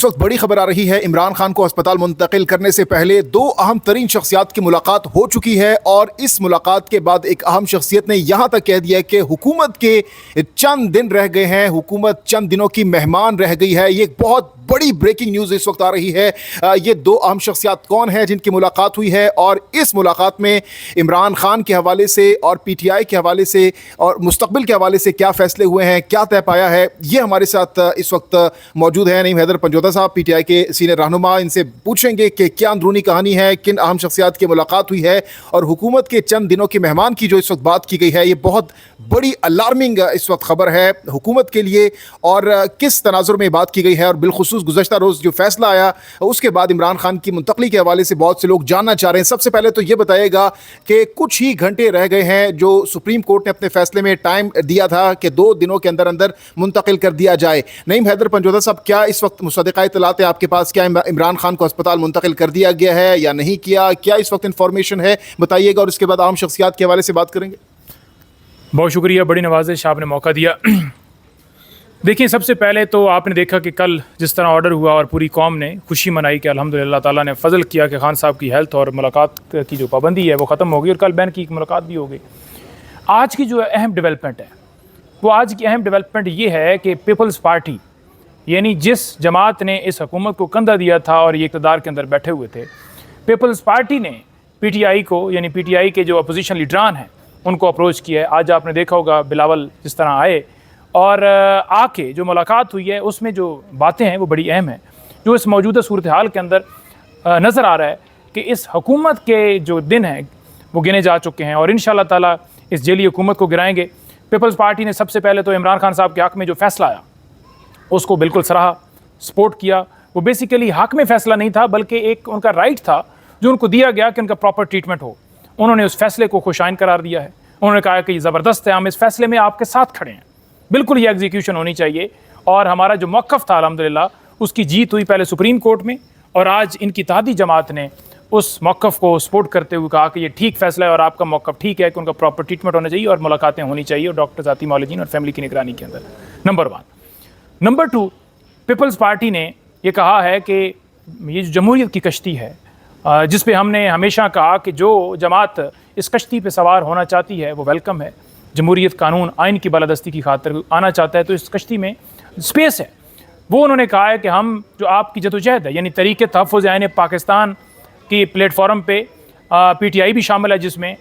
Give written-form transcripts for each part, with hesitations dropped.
اس وقت بڑی خبر آ رہی ہے، عمران خان کو اسپتال منتقل کرنے سے پہلے دو اہم ترین شخصیات کی ملاقات ہو چکی ہے، اور اس ملاقات کے بعد ایک اہم شخصیت نے یہاں تک کہہ دیا کہ حکومت کے چند دن رہ گئے ہیں، حکومت چند دنوں کی مہمان رہ گئی ہے۔ یہ ایک بہت بڑی بریکنگ نیوز اس وقت آ رہی ہے۔ یہ دو اہم شخصیات کون ہیں جن کی ملاقات ہوئی ہے، اور اس ملاقات میں عمران خان کے حوالے سے اور پی ٹی آئی کے حوالے سے اور مستقبل کے حوالے سے کیا فیصلے ہوئے ہیں، کیا طے پایا ہے، یہ ہمارے ساتھ اس وقت موجود ہیں نعیم حیدر پنجوتا صاحب، پی ٹی آئی کے سینئر رہنما۔ ان سے پوچھیں گے کہ کیا اندرونی کہانی ہے، کن اہم شخصیات کی ملاقات ہوئی ہے، اور حکومت کے چند دنوں کے مہمان کی جو اس وقت بات کی گئی ہے، یہ بہت بڑی الارمنگ اس وقت خبر ہے حکومت کے لیے، اور کس تناظر میں بات کی گئی ہے، اور بالخصوص گزشتہ روز جو فیصلہ آیا اس کے بعد عمران خان کی منتقلی کے حوالے سے بہت سے لوگ جاننا چاہ رہے ہیں۔ سب سے پہلے تو یہ بتائیے گا کہ کچھ ہی گھنٹے رہ گئے ہیں جو سپریم کورٹ نے اپنے فیصلے میں ٹائم دیا تھا کہ 2 دنوں کے اندر اندر منتقل کر دیا جائے۔ نعیم حیدر پنجوتا صاحب، کیا اس وقت مصدقہ اطلاعات آپ کے پاس؟ کیا عمران خان کو اسپتال منتقل کر دیا گیا ہے یا نہیں کیا؟ کیا اس وقت انفارمیشن ہے، بتائیے گا، اور اس کے بعد عام شخصیات کے حوالے سے بات کریں گے۔ بہت شکریہ، بڑی نوازش، آپ نے موقع دیا۔ دیکھیں، سب سے پہلے تو آپ نے دیکھا کہ کل جس طرح آرڈر ہوا اور پوری قوم نے خوشی منائی کہ الحمدللہ تعالیٰ نے فضل کیا کہ خان صاحب کی ہیلتھ اور ملاقات کی جو پابندی ہے وہ ختم ہو گئی، اور کل بین کی ایک ملاقات بھی ہو گئی۔ آج کی جو اہم ڈیولپمنٹ ہے وہ یہ ہے کہ پیپلز پارٹی، یعنی جس جماعت نے اس حکومت کو کندھا دیا تھا اور یہ اقتدار کے اندر بیٹھے ہوئے تھے، پیپلز پارٹی نے پی ٹی آئی کو، یعنی پی ٹی آئی کے جو اپوزیشن لیڈران ہیں ان کو اپروچ کیا ہے۔ آج آپ نے دیکھا ہوگا بلاول جس طرح آئے اور آ کے جو ملاقات ہوئی ہے اس میں جو باتیں ہیں وہ بڑی اہم ہیں، جو اس موجودہ صورتحال کے اندر نظر آ رہا ہے کہ اس حکومت کے جو دن ہیں وہ گنے جا چکے ہیں، اور انشاءاللہ تعالیٰ اس جیلی حکومت کو گرائیں گے۔ پیپلز پارٹی نے سب سے پہلے تو عمران خان صاحب کے حق میں جو فیصلہ آیا اس کو بالکل سراہا، سپورٹ کیا۔ وہ بیسیکلی حق میں فیصلہ نہیں تھا بلکہ ایک ان کا رائٹ تھا جو ان کو دیا گیا کہ ان کا پراپر ٹریٹمنٹ ہو۔ انہوں نے اس فیصلے کو خوشائن قرار دیا ہے، انہوں نے کہا کہ یہ زبردست ہے، ہم اس فیصلے میں آپ کے ساتھ کھڑے ہیں، بالکل یہ ایگزیکیوشن ہونی چاہیے۔ اور ہمارا جو موقف تھا الحمدللہ اس کی جیت ہوئی پہلے سپریم کورٹ میں، اور آج ان کی اتحادی جماعت نے اس موقف کو سپورٹ کرتے ہوئے کہا کہ یہ ٹھیک فیصلہ ہے اور آپ کا موقف ٹھیک ہے کہ ان کا پراپر ٹریٹمنٹ ہونا چاہیے اور ملاقاتیں ہونی چاہیے، اور ڈاکٹر ذاتی معالجین اور فیملی کی نگرانی کے اندر۔ نمبر 1۔ نمبر 2، پیپلز پارٹی نے یہ کہا ہے کہ یہ جو جمہوریت کی کشتی ہے، جس پہ ہم نے ہمیشہ کہا کہ جو جماعت اس کشتی پہ سوار ہونا چاہتی ہے وہ ویلکم ہے، جمہوریت، قانون، آئین کی بالادستی کی خاطر آنا چاہتا ہے تو اس کشتی میں سپیس ہے۔ وہ انہوں نے کہا ہے کہ ہم جو آپ کی جدوجہد ہے، یعنی طریقے تحفظ آئین پاکستان کی پلیٹ فارم پہ پی ٹی آئی بھی شامل ہے، جس میں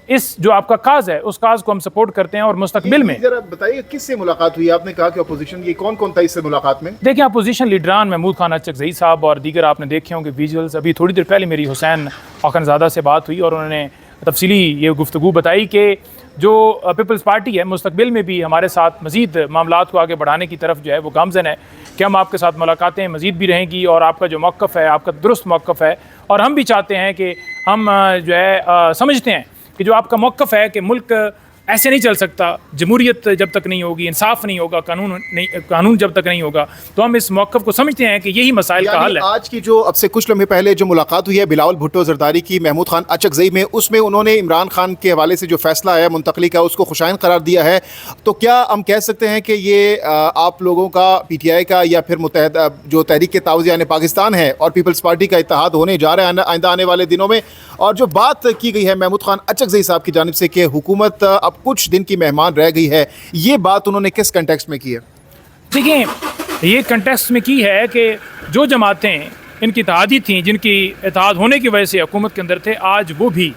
اس جو آپ کا کاز ہے اس کاز کو ہم سپورٹ کرتے ہیں، اور مستقبل میں ذرا بتائیے کس سے ملاقات ہوئی؟ آپ نے کہا کہ اپوزیشن کی، کون تھا اس سے ملاقات میں؟ دیکھیں، اپوزیشن لیڈران محمود خان اچکزئی صاحب اور دیگر آپ نے دیکھے ہوں کہ ویژولز۔ ابھی تھوڑی دیر پہلے میری حسین خاقن زادہ سے بات ہوئی اور انہوں نے تفصیلی یہ گفتگو بتائی کہ جو پیپلز پارٹی ہے مستقبل میں بھی ہمارے ساتھ مزید معاملات کو آگے بڑھانے کی طرف جو ہے وہ گامزن ہے کہ ہم آپ کے ساتھ ملاقاتیں مزید بھی رہیں گی، اور آپ کا جو موقف ہے آپ کا درست موقف ہے، اور ہم بھی چاہتے ہیں کہ ہم جو ہے سمجھتے ہیں کہ جو آپ کا موقف ہے کہ ملک ایسے نہیں چل سکتا، جمہوریت جب تک نہیں ہوگی، انصاف نہیں ہوگا، قانون جب تک نہیں ہوگا، تو ہم اس موقف کو سمجھتے ہیں کہ یہی مسائل کا حل ہے۔ آج کی جو اب سے کچھ لمحے پہلے جو ملاقات ہوئی ہے بلاول بھٹو زرداری کی محمود خان اچکزئی میں، اس میں انہوں نے عمران خان کے حوالے سے جو فیصلہ ہے منتقلی کا اس کو خوشائن قرار دیا ہے، تو کیا ہم کہہ سکتے ہیں کہ یہ آپ لوگوں کا، پی ٹی آئی کا، یا پھر متحدہ جو تحریک تعاوض یعنی پاکستان ہے اور پیپلز پارٹی کا اتحاد ہونے جا رہا ہے آئندہ آنے والے دنوں میں؟ اور جو بات کی گئی ہے محمود خان اچکزئی صاحب کی جانب سے کہ حکومت اب کچھ دن کی مہمان رہ گئی ہے، یہ بات انہوں نے کس کنٹیکسٹ میں کی ہے؟ دیکھیں، یہ کنٹیکسٹ میں کی ہے کہ جو جماعتیں ان کی اتحادی تھیں، جن کی اتحاد ہونے کی وجہ سے حکومت کے اندر تھے، آج وہ بھی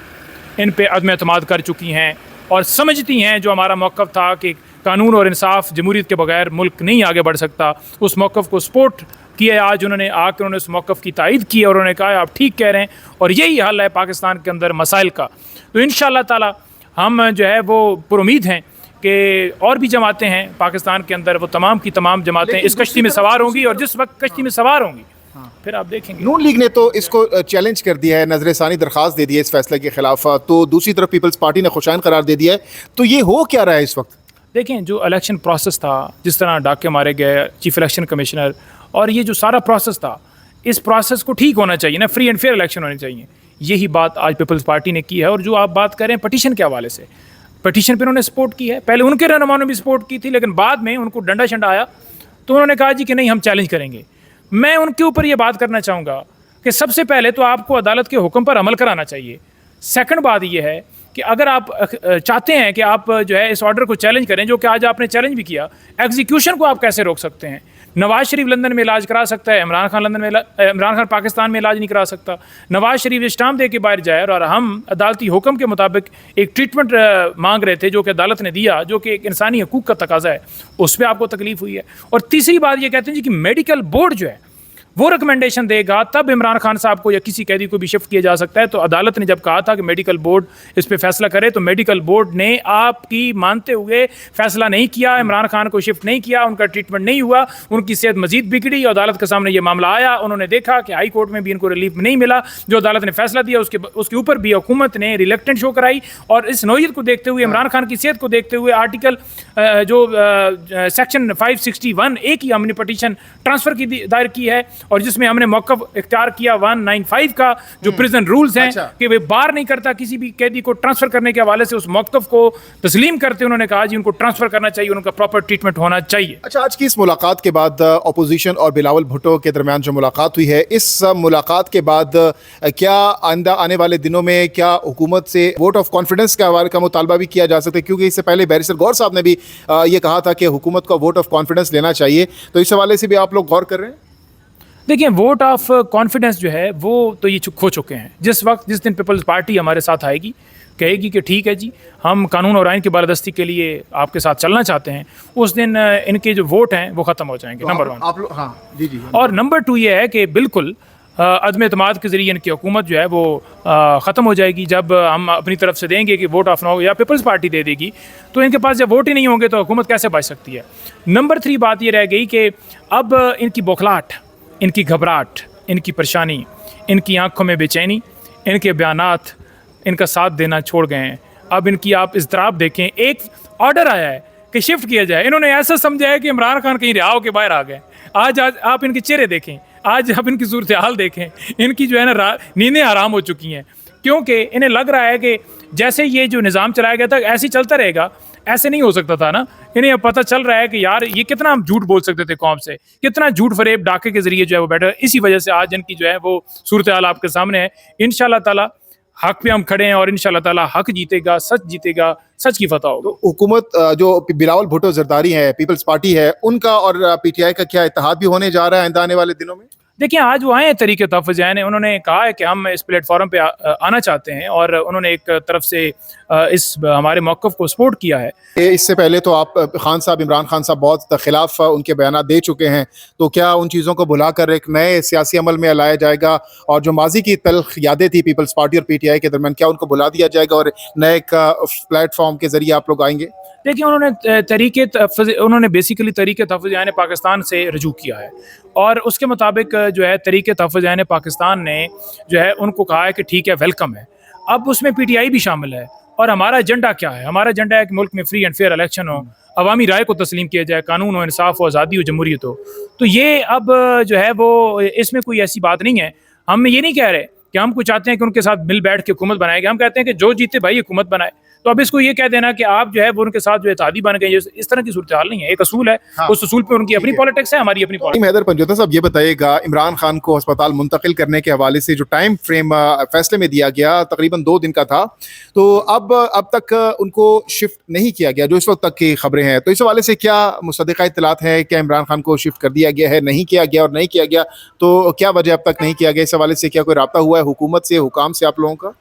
ان پہ عدم اعتماد کر چکی ہیں اور سمجھتی ہیں جو ہمارا موقف تھا کہ قانون اور انصاف، جمہوریت کے بغیر ملک نہیں آگے بڑھ سکتا، اس موقف کو سپورٹ کیا۔ آج انہوں نے آ کر اس موقف کی تائید کی اور انہوں نے کہا آپ ٹھیک کہہ رہے ہیں اور یہی حل ہے پاکستان کے اندر مسائل کا۔ تو انشاءاللہ تعالی ہم جو ہے وہ پر امید ہیں کہ اور بھی جماعتیں ہیں پاکستان کے اندر، وہ تمام کی تمام جماعتیں اس کشتی میں سوار ہوں گی، اور جس وقت کشتی میں سوار ہوں گی پھر آپ دیکھیں گے۔ نون لیگ نے تو اس کو چیلنج کر دیا ہے، نظر ثانی درخواست دے دی ہے اس فیصلے کے خلاف، تو دوسری طرف پیپلز پارٹی نے خوشائن قرار دے دیا ہے، تو یہ ہو کیا رہا ہے اس وقت؟ دیکھیں، جو الیکشن پروسیس تھا، جس طرح ڈاکے مارے گئے چیف الیکشن کمشنر، اور یہ جو سارا پروسیس تھا، اس پروسیس کو ٹھیک ہونا چاہیے نا، فری اینڈ فیئر الیکشن ہونے چاہیے۔ یہی بات آج پیپلز پارٹی نے کی ہے، اور جو آپ بات کر رہے ہیں پٹیشن کے حوالے سے، پٹیشن پہ انہوں نے سپورٹ کی ہے، پہلے ان کے رہنماؤں نے بھی سپورٹ کی تھی، لیکن بعد میں ان کو ڈنڈا شنڈا آیا تو انہوں نے کہا جی کہ نہیں، ہم چیلنج کریں گے۔ میں ان کے اوپر یہ بات کرنا چاہوں گا کہ سب سے پہلے تو آپ کو عدالت کے حکم پر عمل کرانا چاہیے. سیکنڈ بات یہ ہے کہ اگر آپ چاہتے ہیں کہ آپ جو ہے اس آرڈر کو چیلنج کریں, جو کہ آج آپ نے چیلنج بھی کیا, ایگزیکیوشن کو آپ کیسے روک سکتے ہیں؟ نواز شریف لندن میں علاج کرا سکتا ہے, عمران خان پاکستان میں علاج نہیں کرا سکتا. نواز شریف اسٹامپ دے کے باہر جائے, اور ہم عدالتی حکم کے مطابق ایک ٹریٹمنٹ مانگ رہے تھے جو کہ عدالت نے دیا, جو کہ ایک انسانی حقوق کا تقاضا ہے, اس پہ آپ کو تکلیف ہوئی ہے. اور تیسری بات یہ کہتے ہیں کہ میڈیکل بورڈ جو ہے وہ ریکمنڈیشن دے گا تب عمران خان صاحب کو یا کسی قیدی کو بھی شفٹ کیا جا سکتا ہے. تو عدالت نے جب کہا تھا کہ میڈیکل بورڈ اس پہ فیصلہ کرے, تو میڈیکل بورڈ نے آپ کی مانتے ہوئے فیصلہ نہیں کیا, عمران خان کو شفٹ نہیں کیا, ان کا ٹریٹمنٹ نہیں ہوا, ان کی صحت مزید بگڑی. عدالت کے سامنے یہ معاملہ آیا, انہوں نے دیکھا کہ ہائی کورٹ میں بھی ان کو ریلیف نہیں ملا. جو عدالت نے فیصلہ دیا اس کے اوپر بھی حکومت نے ریلیکٹنٹ شو کرائی, اور اس نوعیت کو دیکھتے ہوئے, عمران خان کی صحت کو دیکھتے ہوئے, آرٹیکل جو سیکشن 561A کی ہم نے پٹیشن ٹرانسفر کی دائر کی ہے, اور جس میں ہم نے موقف اختیار کیا 195 کا جو پریزن رولز ہیں کہ وہ بار نہیں کرتا کسی بھی قیدی کو ٹرانسفر کرنے کے حوالے سے. اس موقف کو تسلیم کرتے انہوں نے کہا جی ان کو ٹرانسفر کرنا چاہیے, ان کا پراپر ٹریٹمنٹ ہونا چاہیے. اچھا, آج کی اس ملاقات کے بعد اپوزیشن اور بلاول بھٹو کے درمیان جو ملاقات ہوئی ہے, اس ملاقات کے بعد کیا آئندہ آنے والے دنوں میں کیا حکومت سے ووٹ آف کانفیڈنس کا مطالبہ بھی کیا جا سکتا ہے؟ کیونکہ اس سے پہلے بیرسٹر گور صاحب نے بھی یہ کہا تھا کہ حکومت کو ووٹ آف کانفیڈنس لینا چاہیے, تو اس حوالے سے بھی آپ لوگ غور کر رہے ہیں؟ دیکھیں, ووٹ آف کانفیڈنس جو ہے وہ تو یہ کھو چکے ہیں. جس دن پیپلز پارٹی ہمارے ساتھ آئے گی, کہے گی کہ ٹھیک ہے جی ہم قانون اور آئین کی بالادستی کے لیے آپ کے ساتھ چلنا چاہتے ہیں, اس دن ان کے جو ووٹ ہیں وہ ختم ہو جائیں گے. نمبر 1. اور نمبر 2 یہ ہے کہ بالکل عدم اعتماد کے ذریعے ان کی حکومت جو ہے وہ ختم ہو جائے گی. جب ہم اپنی طرف سے دیں گے کہ ووٹ آف نو یا پیپلز پارٹی دے دے گی, تو ان کے پاس جب ووٹ ہی نہیں ہوں گے تو حکومت کیسے بچ سکتی ہے؟ نمبر 3 بات یہ رہ گئی کہ اب ان کی بوکھلاہٹ, ان کی گھبراہٹ, ان کی پریشانی, ان کی آنکھوں میں بے چینی, ان کے بیانات ان کا ساتھ دینا چھوڑ گئے ہیں. اب ان کی آپ اضطراب دیکھیں. ایک آرڈر آیا ہے کہ شفٹ کیا جائے, انہوں نے ایسا سمجھا ہے کہ عمران خان کہیں رہا ہو کے باہر آ گئے. آج آپ ان کے چہرے دیکھیں, آج آپ ان کی صورتحال دیکھیں, ان کی جو ہے نا نیندیں حرام ہو چکی ہیں, کیونکہ انہیں لگ رہا ہے کہ جیسے یہ جو نظام چلایا گیا تھا ایسے ہی چلتا رہے گا. ایسے نہیں ہو سکتا تھا نا. انہیں اب پتہ چل رہا ہے کہ یار یہ کتنا ہم جھوٹ بول سکتے تھے قوم سے, کتنا جھوٹ فریب ڈاکے کے ذریعے جو ہے وہ بیٹھا. اسی وجہ سے آج ان کی جو ہے وہ صورتحال آپ کے سامنے ہے. انشاءاللہ تعالی حق پہ ہم کھڑے ہیں, اور انشاءاللہ تعالی حق جیتے گا, سچ جیتے گا, سچ کی فتح ہوگا. حکومت جو بلاول بھٹو زرداری ہے, پیپلز پارٹی ہے, ان کا اور پی ٹی آئی کا کیا اتحاد بھی ہونے جا رہا ہے آئندہ آنے والے دنوں میں؟ دیکھیں, آج وہ آئے ہیں تحریک تحفظ جین, انہوں نے کہا ہے کہ ہم اس پلیٹ فارم پہ آنا چاہتے ہیں, اور انہوں نے ایک طرف سے اس ہمارے موقف کو سپورٹ کیا ہے. اس سے پہلے تو آپ خان صاحب, عمران خان صاحب بہت خلاف ان کے بیانات دے چکے ہیں, تو کیا ان چیزوں کو بھلا کر ایک نئے سیاسی عمل میں لایا جائے گا, اور جو ماضی کی تلخ یادیں تھی پیپلز پارٹی اور پی ٹی آئی کے درمیان, کیا ان کو بھلا دیا جائے گا اور نئے ایک پلیٹ فارم کے ذریعے آپ لوگ آئیں گے؟ دیکھیں, انہوں نے بیسیکلی تحریک تحفظ جین پاکستان سے رجوع کیا ہے, اور اس کے مطابق جو ہے تحریک تحفظ جین پاکستان نے جو ہے ان کو کہا ہے کہ ٹھیک ہے, ویلکم ہے. اب اس میں پی ٹی آئی بھی شامل ہے, اور ہمارا ایجنڈا کیا ہے؟ ہمارا ایجنڈا ہے کہ ملک میں فری اینڈ فیئر الیکشن ہو, عوامی رائے کو تسلیم کیا جائے, قانون ہو, انصاف ہو, آزادی ہو, جمہوریت ہو. تو یہ اب جو ہے وہ اس میں کوئی ایسی بات نہیں ہے. ہم یہ نہیں کہہ رہے کہ ہم کو چاہتے ہیں کہ ان کے ساتھ مل بیٹھ کے حکومت بنائے گا, ہم کہتے ہیں کہ جو جیتے بھائی حکومت بنائے. تو اب اس کو یہ کہہ دینا کہ آپ جو ہے وہ ان کے ساتھ جو اتحادی بن گئے, اس طرح کی صورتحال نہیں ہے. ایک اصول ہے, اس اصول پہ ان کی اپنی پالیٹکس ہے, ہماری اپنی پالیٹکس. حیدر پنجوتا صاحب, یہ بتائیے گا, عمران خان کو ہسپتال منتقل کرنے کے حوالے سے جو ٹائم فریم فیصلے میں دیا گیا تقریباً 2 دن کا تھا, تو اب تک ان کو شفٹ نہیں کیا گیا جو اس وقت تک کی خبریں ہیں. تو اس حوالے سے کیا مصدقہ اطلاعات ہے, کیا عمران خان کو شفٹ کر دیا گیا ہے, نہیں کیا گیا, اور نہیں کیا گیا تو کیا وجہ اب تک نہیں کیا گیا؟ اس حوالے سے کیا کوئی رابطہ ہوا ہے حکومت سے, حکام سے آپ لوگوں کا؟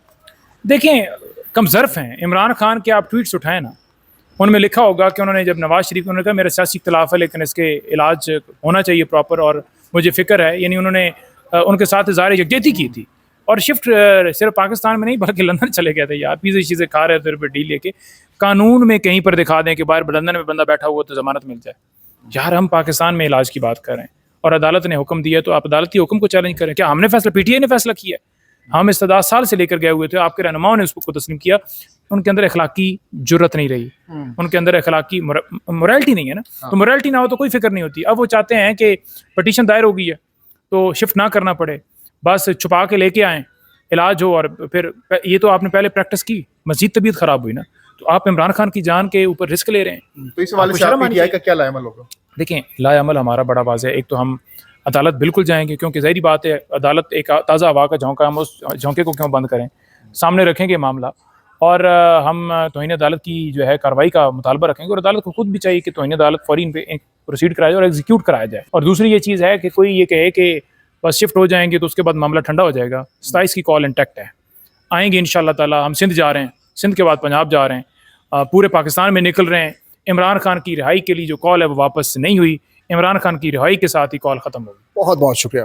دیکھیں, کم ظرف ہیں. عمران خان کے آپ ٹویٹس اٹھائیں نا, ان میں لکھا ہوگا کہ انہوں نے جب نواز شریف, انہوں نے کہا میرا سیاسی اختلاف ہے لیکن اس کے علاج ہونا چاہیے پراپر, اور مجھے فکر ہے. یعنی انہوں نے ان کے ساتھ اظہار یکجہتی کی تھی, اور شفٹ صرف پاکستان میں نہیں بلکہ لندن چلے گئے تھے. یار پیزے چیزیں کھا رہے تھے پھر ڈیل لے کے, قانون میں کہیں پر دکھا دیں کہ باہر لندن میں بندہ بیٹھا ہوا تو ضمانت مل جائے. یار ہم پاکستان میں علاج کی بات کر رہے ہیں, اور عدالت نے حکم دیا, تو آپ عدالتی حکم کو چیلنج کریں. کیا ہم نے فیصلہ, پی ٹی آئی نے فیصلہ کیا ہے؟ ہم استدعا سال سے لے کر گئے ہوئے تھے, آپ کے رہنماؤں نے اس کو تسلیم کیا. ان کے اندر اخلاقی جرت نہیں رہی, ان کے اندر اخلاقی مورالٹی نہیں ہے نا. تو مورالٹی نہ ہو تو کوئی فکر نہیں ہوتی. اب وہ چاہتے ہیں کہ پٹیشن دائر ہو گئی ہے تو شفٹ نہ کرنا پڑے, بس چھپا کے لے کے آئیں, علاج ہو, اور پھر یہ تو آپ نے پہلے پریکٹس کی, مزید طبیعت خراب ہوئی نا, تو آپ عمران خان کی جان کے اوپر رسک لے رہے ہیں. تو اس حوالے سے پی ٹی آئی کا کیا لائے عمل ہوگا؟ دیکھیں, لائے عمل ہمارا بڑا واضح ہے. ایک تو ہم عدالت بالکل جائیں گے، کیونکہ ظاہری بات ہے عدالت ایک تازہ ہوا کا جھونکا، ہم اس جھونکے کو کیوں بند کریں، سامنے رکھیں گے معاملہ، اور ہم توہین عدالت کی جو ہے کارروائی کا مطالبہ رکھیں گے، اور عدالت کو خود بھی چاہیے کہ توہین عدالت فوری پہ پروسیڈ کرایا جائے اور ایگزیکیوٹ کرایا جائے۔ اور دوسری یہ چیز ہے کہ کوئی یہ کہے کہ بس شفٹ ہو جائیں گے تو اس کے بعد معاملہ ٹھنڈا ہو جائے گا، 27 کی کال انٹیکٹ ہے، آئیں گے انشاءاللہ تعالی، ہم سندھ جا رہے ہیں، سندھ کے بعد پنجاب جا رہے ہیں، پورے پاکستان میں نکل رہے ہیں۔ عمران خان کی رہائی کے لیے جو کال ہے وہ واپس نہیں ہوئی، عمران خان کی رہائی کے ساتھ ہی کال ختم ہوگی۔ بہت بہت شکریہ۔